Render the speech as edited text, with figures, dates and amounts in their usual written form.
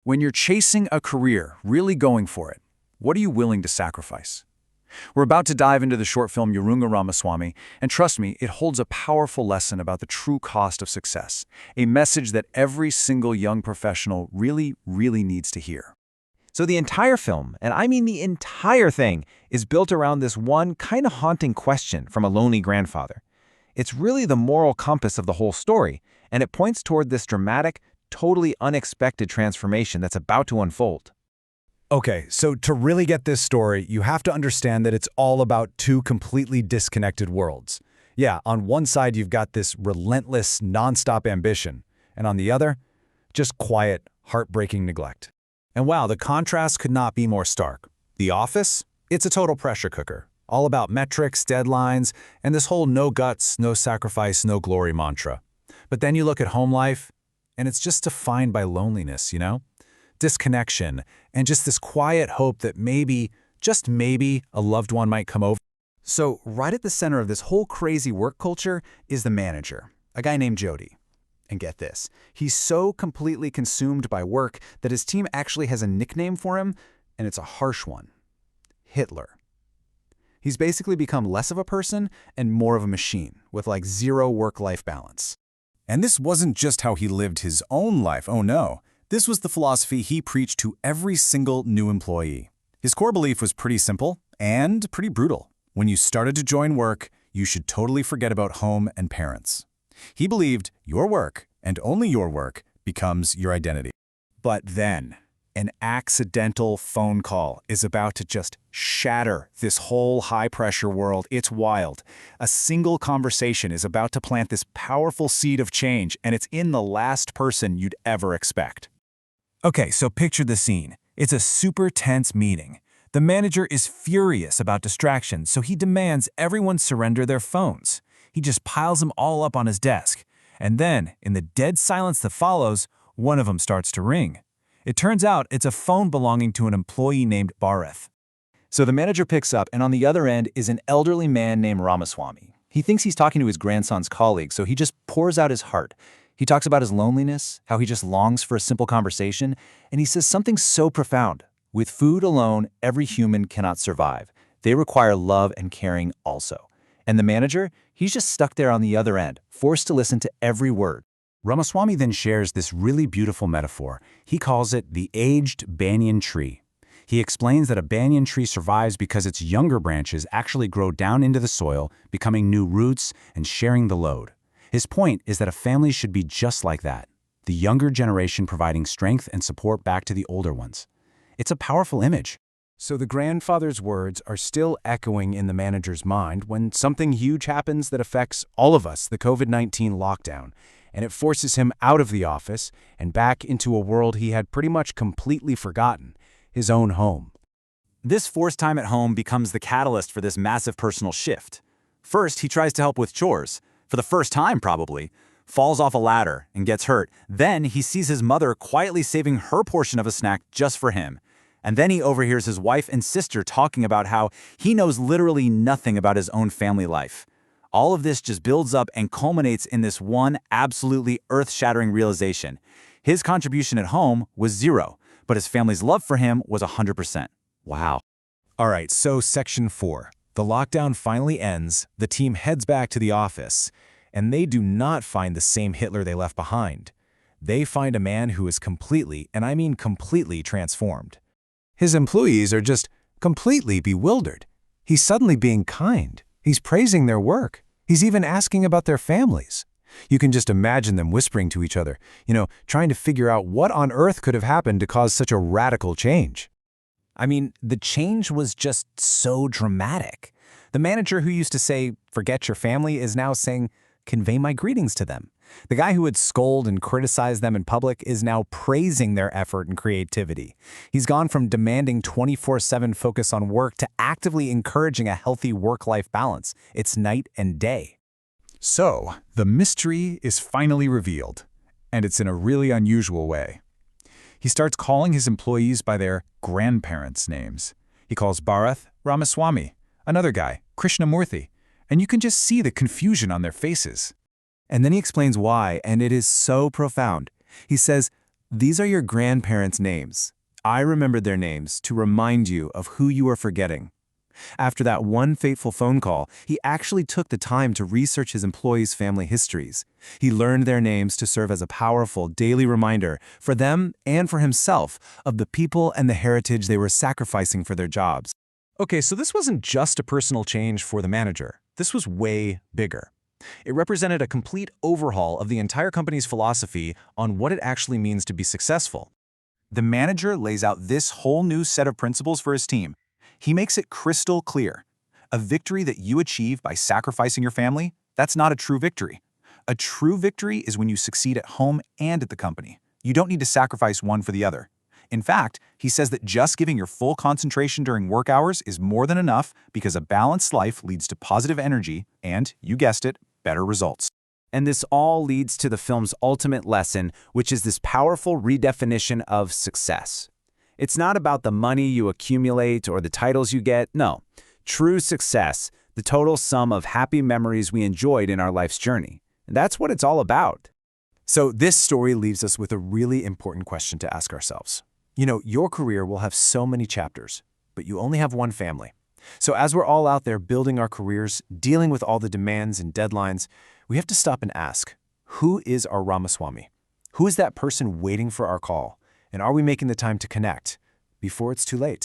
When you're chasing a career, really going for it, what are you willing to sacrifice? We're about to dive into the short film Yarunga Ramaswamy, and trust me, it holds a powerful lesson about the true cost of success, a message that every single young professional really needs to hear. So the entire film, and I mean the entire thing, is built around this one kind of haunting question from a lonely grandfather. It's really the moral compass of the whole story, and it points toward this dramatic, totally unexpected transformation that's about to unfold. Okay, so to really get this story, you have to understand that it's all about two completely disconnected worlds. Yeah, on one side you've got this relentless, nonstop ambition, and on the other, just quiet, heartbreaking neglect. And wow, the contrast could not be more stark. The Office? It's a total pressure cooker, all about metrics, deadlines, and this whole no guts, no sacrifice, no glory mantra. But then you look at home life, and it's just defined by loneliness, disconnection, and just this quiet hope that maybe, just maybe, a loved one might come over. So, right at the center of this whole crazy work culture is the manager, a guy named Jothi. And get this, he's so completely consumed by work that his team actually has a nickname for him, and it's a harsh one: Hitler. He's basically become less of a person and more of a machine, with like zero work-life balance. And this wasn't just how he lived his own life, oh no. This was the philosophy he preached to every single new employee. His core belief was pretty simple and pretty brutal. When you started to join work, you should totally forget about home and parents. He believed your work, and only your work, becomes your identity. But then, an accidental phone call is about to just shatter this whole high-pressure world. It's wild. A single conversation is about to plant this powerful seed of change, and it's in the last person you'd ever expect. Okay, so picture the scene. It's a super tense meeting. The manager is furious about distractions, so he demands everyone surrender their phones. He just piles them all up on his desk. And then, in the dead silence that follows, one of them starts to ring. It turns out it's a phone belonging to an employee named Bhareth. So the manager picks up, and on the other end is an elderly man named Ramaswamy. He thinks he's talking to his grandson's colleague, so he just pours out his heart. He talks about his loneliness, how he just longs for a simple conversation, and he says something so profound. With food alone, every human cannot survive. They require love and caring also. And the manager, he's just stuck there on the other end, forced to listen to every word. Ramaswamy then shares this really beautiful metaphor. He calls it the aged banyan tree. He explains that a banyan tree survives because its younger branches actually grow down into the soil, becoming new roots and sharing the load. His point is that a family should be just like that, the younger generation providing strength and support back to the older ones. It's a powerful image. So the grandfather's words are still echoing in the manager's mind when something huge happens that affects all of us, the COVID-19 lockdown, and it forces him out of the office and back into a world he had pretty much completely forgotten, his own home. This forced time at home becomes the catalyst for this massive personal shift. First, he tries to help with chores, for the first time probably, falls off a ladder and gets hurt. Then he sees his mother quietly saving her portion of a snack just for him. And then he overhears his wife and sister talking about how he knows literally nothing about his own family life. All of this just builds up and culminates in this one absolutely earth-shattering realization. His contribution at home was zero, but his family's love for him was 100%. Wow. All right, so Section 4. The lockdown finally ends, the team heads back to the office, and they do not find the same Hitler they left behind. They find a man who is completely, and I mean completely, transformed. His employees are just completely bewildered. He's suddenly being kind. He's praising their work. He's even asking about their families. You can just imagine them whispering to each other, trying to figure out what on earth could have happened to cause such a radical change. I mean, the change was just so dramatic. The manager who used to say, "Forget your family," is now saying, "Convey my greetings to them." The guy who would scold and criticize them in public is now praising their effort and creativity. He's gone from demanding 24/7 focus on work to actively encouraging a healthy work-life balance. It's night and day. So, the mystery is finally revealed, and it's in a really unusual way. He starts calling his employees by their grandparents' names. He calls Bhareth Ramaswamy, another guy, Krishnamurthy, and you can just see the confusion on their faces. And then he explains why, and it is so profound. He says, These are your grandparents' names. I remembered their names to remind you of who you are forgetting. After that one fateful phone call, he actually took the time to research his employees' family histories. He learned their names to serve as a powerful daily reminder for them and for himself of the people and the heritage they were sacrificing for their jobs. Okay, so this wasn't just a personal change for the manager. This was way bigger. It represented a complete overhaul of the entire company's philosophy on what it actually means to be successful. The manager lays out this whole new set of principles for his team. He makes it crystal clear. A victory that you achieve by sacrificing your family, that's not a true victory. A true victory is when you succeed at home and at the company. You don't need to sacrifice one for the other. In fact, he says that just giving your full concentration during work hours is more than enough because a balanced life leads to positive energy and, you guessed it, better results. And this all leads to the film's ultimate lesson, which is this powerful redefinition of success. It's not about the money you accumulate or the titles you get. No, true success, the total sum of happy memories we enjoyed in our life's journey. And that's what it's all about. So this story leaves us with a really important question to ask ourselves. You know, your career will have so many chapters, but you only have one family. So as we're all out there building our careers, dealing with all the demands and deadlines, we have to stop and ask, who is our Ramaswamy? Who is that person waiting for our call? And are we making the time to connect before it's too late?